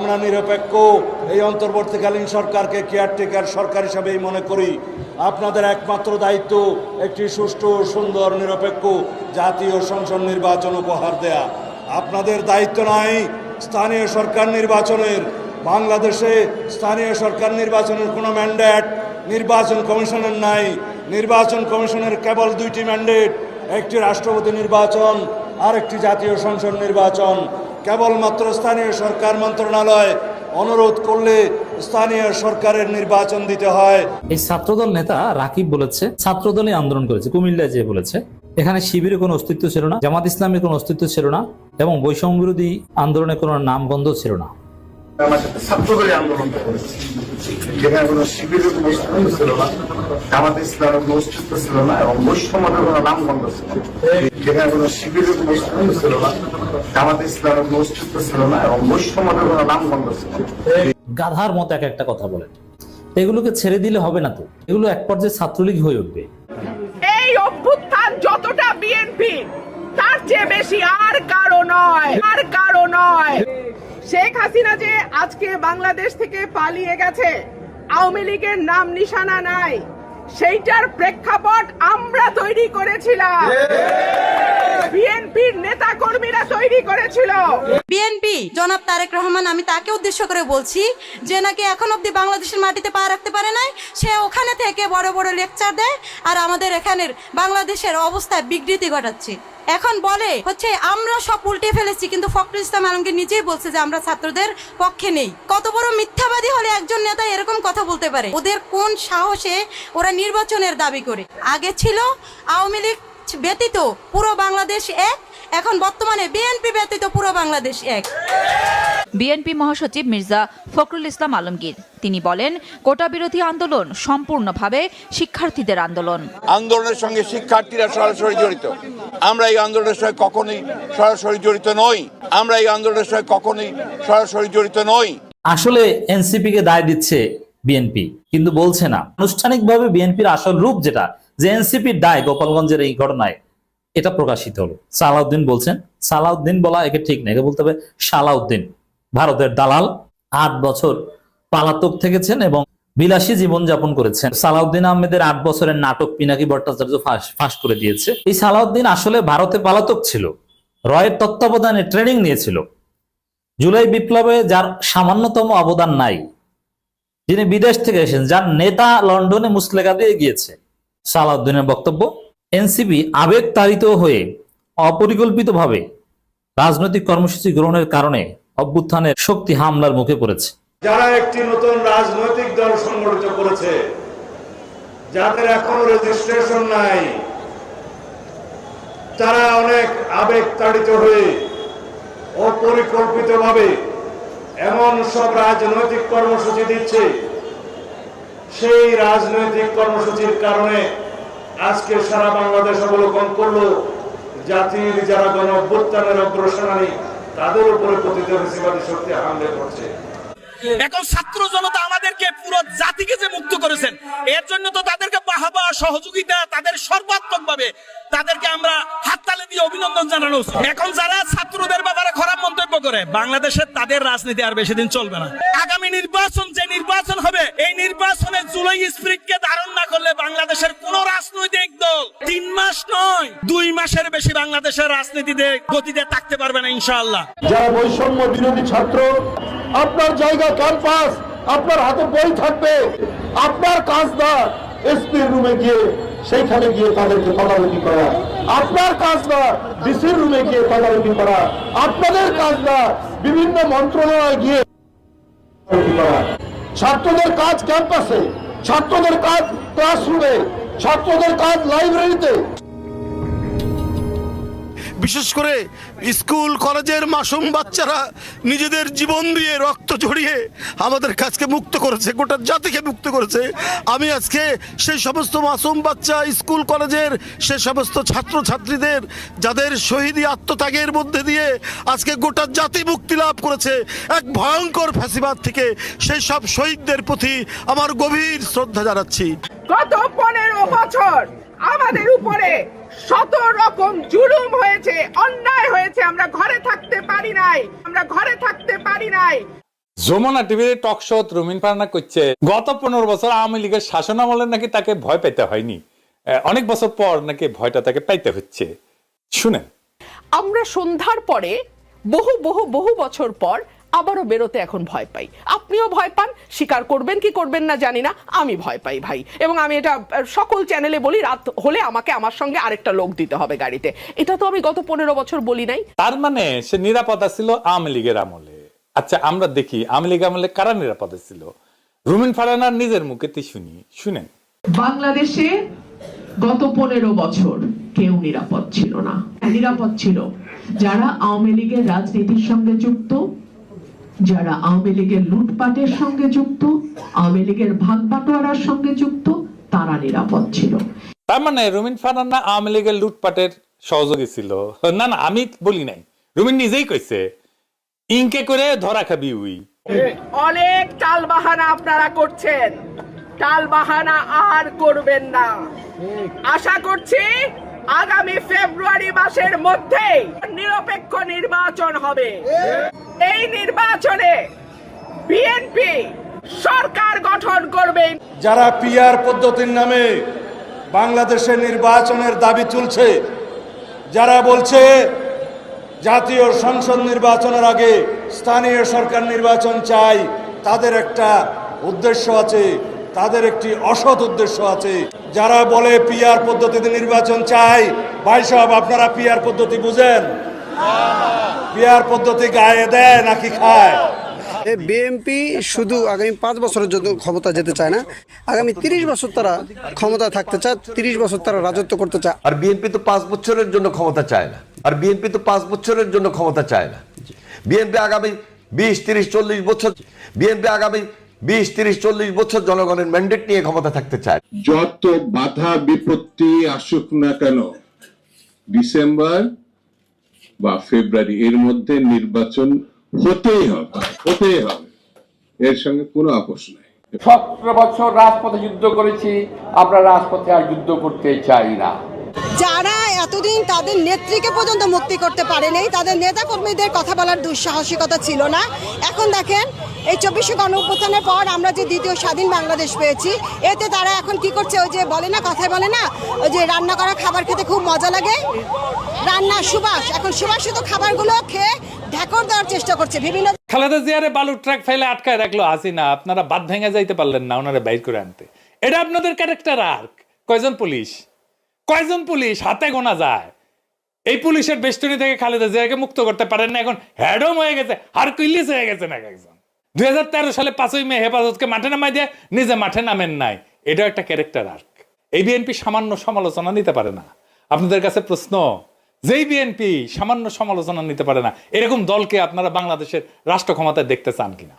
আমরা নিরপেক্ষ এই অন্তর্বর্তীকালীন সরকারকে কেয়ারটেকার সরকার হিসাবেই মনে করি। আপনাদের একমাত্র দায়িত্ব একটি সুষ্ঠু, সুন্দর, নিরপেক্ষ জাতীয় সংসদ নির্বাচন উপহার দেয়া। আপনাদের দায়িত্ব নাই স্থানীয় সরকার নির্বাচনের। বাংলাদেশে স্থানীয় সরকার নির্বাচনের কোনো ম্যান্ডেট নির্বাচন কমিশনের নাই। নির্বাচন কমিশনের কেবল দুইটি ম্যান্ডেট, একটি রাষ্ট্রপতি নির্বাচন আর একটি জাতীয় সংসদ নির্বাচন। কেবলমাত্র স্থানীয় সরকার মন্ত্রণালয় অনুরোধ করলে স্থানীয় সরকারের নির্বাচন দিতে হয়। এই ছাত্রদল নেতা রাকিব বলেছে ছাত্রদলই আন্দোলন করেছে, কুমিল্লায় যে বলেছে এখানে শিবিরের কোনো অস্তিত্ব ছিল না, জামাত ইসলামের কোনো অস্তিত্ব ছিল না এবং বৈষম্য বিরোধী আন্দোলনের কোনো নামগন্ধ ছিল না। ছাত্রদলই আন্দোলন করেছে, যেখানে কোনো শিবিরের কোনো অস্তিত্ব ছিল না, জামাত ইসলামের কোনো অস্তিত্ব ছিল না এবং বৈষম্যের কোনো নামগন্ধ ছিল। যেখানে কোনো শিবিরের কোনো অস্তিত্ব ছিল না, জামাত ইসলামের কোনো অস্তিত্ব ছিল না এবং বৈষম্যের কোনো নামগন্ধ ছিল। গাধার মতো এক একটা কথা বলেন, এগুলোকে ছেড়ে দিলে হবে না তো, এগুলো এক পর্যায়ে ছাত্রলীগ হয়ে উঠবে। এই অভ্যুত্থান যতটা বিএনপি, তার চেয়ে বেশি আর কারো নয়, আর কারো নয়। শেখ হাসিনা যে আজকে বাংলাদেশ থেকে পালিয়ে গেছে, আওয়ামী লীগের নাম নিশানা নাই, সেইটার প্রেক্ষাপট আমরা তৈরি করেছিলাম, বিএনপির নেতা কর্মীরা তৈরি করেছিল। বিএনপি জনাব তারেক রহমান, আমি তাকে উদ্দেশ্য করে বলছি যে নাকি এখন অব্দি বাংলাদেশের মাটিতে পা রাখতে পারে নাই, সে ওখানে থেকে বড় বড় লেকচার দেয় আর আমাদের এখানের বাংলাদেশের অবস্থায় বিকৃতি ঘটাচ্ছে। এখন বলে হচ্ছে আমরা সব উল্টে ফেলেছি, কিন্তু ফখরুল ইসলাম আলমগীর নিজেই বলছে যে আমরা ছাত্রদের পক্ষে নেই। কত বড় মিথ্যাবাদী হলে একজন নেতা এরকম কথা বলতে পারে? ওদের কোন সাহসে ওরা নির্বাচনের দাবি করে? আগে ছিল আওয়ামী লীগ ব্যতীত পুরো বাংলাদেশ এক, এখন বর্তমানে বিএনপি ব্যতীত পুরো বাংলাদেশ এক। বিএনপি মহাসচিব মির্জা ফখরুল ইসলাম আলমগীর তিনি বলেন, কোটা বিরোধী আন্দোলন সম্পূর্ণভাবে শিক্ষার্থীদের আন্দোলন। আন্দোলনের সঙ্গে শিক্ষার্থীরা সরাসরি জড়িত। আমরা এই আন্দোলনের সঙ্গে কখনোই সরাসরি জড়িত নই। আমরা এই আন্দোলনের সঙ্গে কখনোই সরাসরি জড়িত নই। আসলে এনসিপি কে দায় দিচ্ছে বিএনপি, কিন্তু বলছে না আনুষ্ঠানিকভাবে বিএনপির আসল রূপ যেটা, যে এনসিপির দায় গোপালগঞ্জের এই ঘটনায়, এটা প্রকাশিত হলো। সালাউদ্দিন বলছেন, সালাউদ্দিন বলা একে ঠিক না, একে বলতে হবে সালাউদ্দিন। ভারতের দালাল, 8 বছর পলাতক থেকেছেন এবং বিলাসী জীবনযাপন করেছেন। সালাউদ্দিন আহমেদের 8 বছরের নাটক পিনাকি ভট্টাচার্য ফাঁস করে দিয়েছে। এই সালাউদ্দিন আসলে ভারতে পলাতক ছিল, রয়ের তত্ত্বাবধানে ট্রেনিং নিয়েছিল। জুলাই বিপ্লবে যার সামান্যতম অবদান নাই, যিনি বিদেশ থেকে এসেছেন, যার নেতা লন্ডনে মুসলেখা দিয়ে গিয়েছে। সালাউদ্দিনের বক্তব্য, এনসিপি আবেগ তাড়িত হয়ে অপরিকল্পিতভাবে রাজনৈতিক কর্মসূচি গ্রহণের কারণে অভ্যুত্থানের শক্তি হামলার মুখে পড়েছে। যারা একটি নতুন রাজনৈতিক দল সংগঠিত করেছে, যাদের এখনো রেজিস্ট্রেশন নাই, তারা অনেক আবেগ তাড়িত হয়ে অপরিকল্পিতভাবে এমন সব রাজনৈতিক কর্মসূচি দিচ্ছে, সেই রাজনৈতিক কর্মসূচির কারণে আজকে সারা বাংলাদেশ অবলোকন করলো জাতির যারা গণ অভ্যুত্থানের অগ্রসেনানী, তাদের উপরে পতিত ফ্যাসিবাদী শক্তি হামলে করছে। এখন ছাত্র জনতা আমাদেরকে পুরো জাতিকে যে মুক্ত করেছেন, এর জন্য তো তাদেরকে বাহবা, সহযোগিতা, তাদের সর্বাত্মক ভাবে তাদেরকে আমরা হাততালি দিয়ে অভিনন্দন জানানো উচিত। এখন যারা ছাত্রদের ব্যাপারে খারাপ মন্তব্য করে, বাংলাদেশের তাদের রাজনীতি আর বেশি দিন চলবে না। আগামী নির্বাচন যে নির্বাচন হবে, এই নির্বাচনে জুলাই স্পিরিটকে ধারণ না করলে বাংলাদেশের কোন রাজনৈতিক দল 3 মাস নয় 2 মাসের বেশি বাংলাদেশের রাজনীতিতে গতিতে থাকতে পারবে না ইনশাআল্লাহ। যারা বৈষম্য বিরোধী ছাত্র, আপনার জায়গা ক্যাম্পাস, আপনার হাতে বই থাকবে, আপনার কাজ না এসপির রুমে গিয়ে সেইখানে গিয়ে তাদেরকে তদারকি করা, আপনার কাজ না ডিসির রুমে গিয়ে তদারকি করা, আপনাদের কাজ না বিভিন্ন মন্ত্রণালয়ে গিয়ে তদারকি করা। ছাত্রদের কাজ ক্যাম্পাসে, ছাত্রদের কাজ ক্লাসরুমে, ছাত্রদের কাজ লাইব্রেরিতে। বিশেষ করে স্কুল কলেজের মাসুম বাচ্চারা নিজেদের জীবন দিয়ে রক্ত ঝরিয়ে আমাদের কাজকে মুক্ত করেছে, গোটা জাতিকে মুক্ত করেছে। আমি আজকে সেই সমস্ত মাসুম বাচ্চা, স্কুল কলেজের সে সমস্ত ছাত্রছাত্রীদের যাদের শহীদী আত্মত্যাগের মধ্যে দিয়ে আজকে গোটা জাতি মুক্তি লাভ করেছে এক ভয়ঙ্কর ফ্যাসিবাদ থেকে, সেই সব শহীদদের প্রতি আমার গভীর শ্রদ্ধা জানাচ্ছি। গত 15 বছর আমাদের উপরে শত রকম জুলুম হয়েছে, অন্যায় হয়েছে, আমরা ঘরে থাকতে পারি নাই, আমরা ঘরে থাকতে পারি নাই। যমুনা টিভির টক শো রুমিন ফারহানা করছে গত 15 বছর আওয়ামী লীগের শাসন আমলে নাকি তাকে ভয় পেতে হয়নি, অনেক বছর পর নাকি ভয়টা তাকে পাইতে হচ্ছে। শুনেন। আমরা সন্ধ্যার পরে বহু বহু বহু বছর পর আবারও বেরোতে এখন ভয় পাই। আপনিও ভয় পান, স্বীকার করবেন কি করবেন না জানি না, আমি ভয় পাই ভাই। এবং আমি এটা সকল চ্যানেলে বলি, রাত হলে আমাকে আমার সঙ্গে আরেকটা লোক দিতে হবে গাড়িতে। এটা তো আমি গত 15 বছর বলি নাই। তার মানে সে নিরাপত্তা ছিল আওয়ামী লীগের আমলে। আচ্ছা, আমরা দেখি আওয়ামী লীগ আমলে কারা নিরাপদে ছিল। রুমিন ফারহানার নিজের মুখেতে শুনি, শুনেন। বাংলাদেশে গত 15 বছর কেউ নিরাপদ ছিল না। নিরাপদ ছিল যারা আওয়ামী লীগের রাজনীতির সঙ্গে যুক্ত, যারা আওয়ামী লীগের লুটপাটের সঙ্গে যুক্ত, আওয়ামী লীগের ভাগ বাটোয়ারার সঙ্গে যুক্ত, তারা নিরাপদ ছিল। তার মানে রুমিন ফারহানা আওয়ামী লীগের লুটপাটের সহযোগী ছিল? না না, আমি বলি নাই, রুমিন নিজেই কইছে ইনকে করে ধরা খাবি উই। অনেক টালবাহানা আপনারা করছেন, টালবাহানা আর করবেন না। আশা করছি আগামী ফেব্রুয়ারি মাসের মধ্যেই নিরপেক্ষ নির্বাচন হবে। এই নির্বাচনে বিএনপি সরকার গঠন করবে। যারা পিআর পদ্ধতির নামে বাংলাদেশের নির্বাচনের দাবি তুলছে, যারা বলছে জাতীয় সংসদ নির্বাচনের আগে স্থানীয় সরকার নির্বাচন চাই, তাদের একটা উদ্দেশ্য আছে, তাদের একটি অসৎ উদ্দেশ্য আছে। যারা বলে পিআর পদ্ধতিতে নির্বাচন চাই, ভাই সাহেব আপনারা পিআর পদ্ধতি বুঝেন? পিআর পদ্ধতি গায়ে দেয় নাকি খায়? বিএনপি শুধু আগামী 5 বছরের জন্য ক্ষমতা যেতে চায় না, আগামী 30 বছর তারা ক্ষমতা থাকতে চায়, 30 বছর তারা রাজত্ব করতে চায়। আর বিএনপি তো 5 বছরের জন্য ক্ষমতা চায় না, আর বিএনপি তো 5 বছরের জন্য ক্ষমতা চায় না। বিএনপি আগামী 20, 30, 40 বছর, বিএনপি আগামী 20, 30, 40 বছর জনগণের ম্যান্ডেট নিয়ে ক্ষমতা থাকতে চায়। যত বাধা বিপত্তি আসুক না কেন, ডিসেম্বর বা ফেব্রুয়ারি এর মধ্যে নির্বাচন হতেই হবে, হতেই হবে, এর সঙ্গে কোনো আপোষ নাই। 17 বছর রাজপথে যুদ্ধ করেছি, আমরা রাজপথে আর যুদ্ধ করতে চাই না। যারা এতদিন তাদের নেত্রীকে পর্যন্ত মুক্তি করতে পারেনি, তাদের নেতা কর্মীদের কথা বলার দুঃসাহসিকতা ছিল না। এখন দেখেন এই 24শে গণঅভ্যুত্থানের পর আমরা যে দ্বিতীয় স্বাধীন বাংলাদেশ পেয়েছি, এতে তারা এখন কি করছে, ওই যে বলে না, কথায় বলে না, ওই যে রান্না করা খাবার খেতে খুব মজা লাগে, রান্না সুবাস, এখন সুবাসিত খাবারগুলো খেয়ে ঢাকর দেওয়ার চেষ্টা করছে বিভিন্ন। খালেদা জিয়ারে বালুর ট্রাক ফেলে আটকায় রাখলো হাসিনা, আপনারা বাদ ভেঙে যাইতে পারলেন না ওনারা বাইর করে আনতে। এটা আপনাদের ক্যারেক্টার আর্ক। কয়জন পুলিশ হাতে গোনা যায়। এই পুলিশের বেষ্টনী থেকে খালেদা জিয়াকে মুক্ত করতে পারেন না, এখন হ্যাডম হয়ে গেছে, হারকুলিস হয়ে গেছে না একজন। 2013 সালে 5ই মে হেফাজতকে মাঠে নামাই দিয়ে নিজে মাঠে নামেন নাই। এটাও একটা ক্যারেক্টার আর্ক। এই বিএনপি সামান্য সমালোচনা নিতে পারে না। আপনাদের কাছে প্রশ্ন, যেই বিএনপি সামান্য সমালোচনা নিতে পারে না, এরকম দলকে আপনারা বাংলাদেশের রাষ্ট্র ক্ষমতায় দেখতে চান কিনা?